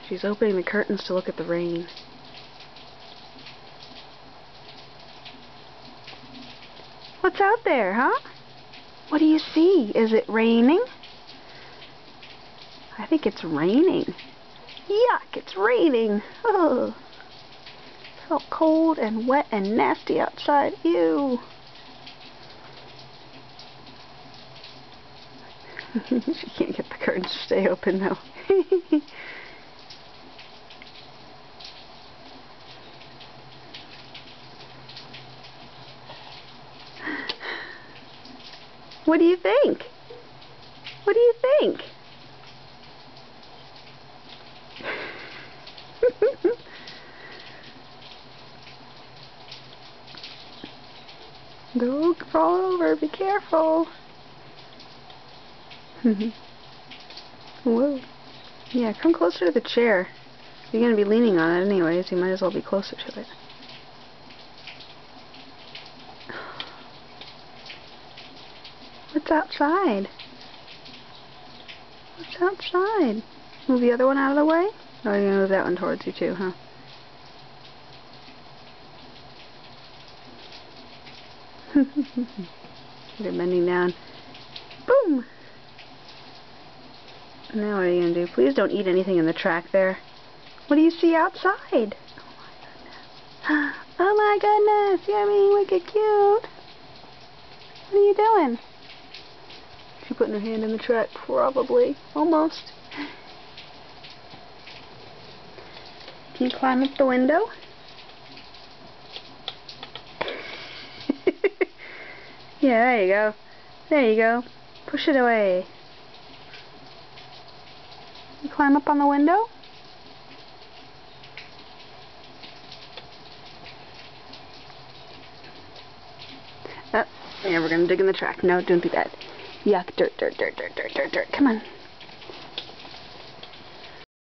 She's opening the curtains to look at the rain. What's out there, huh? What do you see? Is it raining? I think it's raining. Yuck, it's raining. Oh, it's all cold and wet and nasty outside. Ew. She can't get the curtains to stay open though. What do you think? What do you think? Don't fall over, be careful. Whoa. Yeah, come closer to the chair. You're going to be leaning on it anyways, you might as well be closer to it. What's outside? What's outside? Move the other one out of the way? Oh, you're going to move that one towards you too, huh? They're bending down. Boom! Now what are you going to do? Please don't eat anything in the track there. What do you see outside? Oh my goodness! You're being wicked cute! What are you doing? She's putting her hand in the track, probably. Almost. Can you climb up the window? Yeah, there you go. There you go. Push it away. You climb up on the window? Oh, yeah, we're gonna dig in the track. No, don't do that. Yuck, dirt, dirt, dirt, dirt, dirt, dirt, dirt. Come on.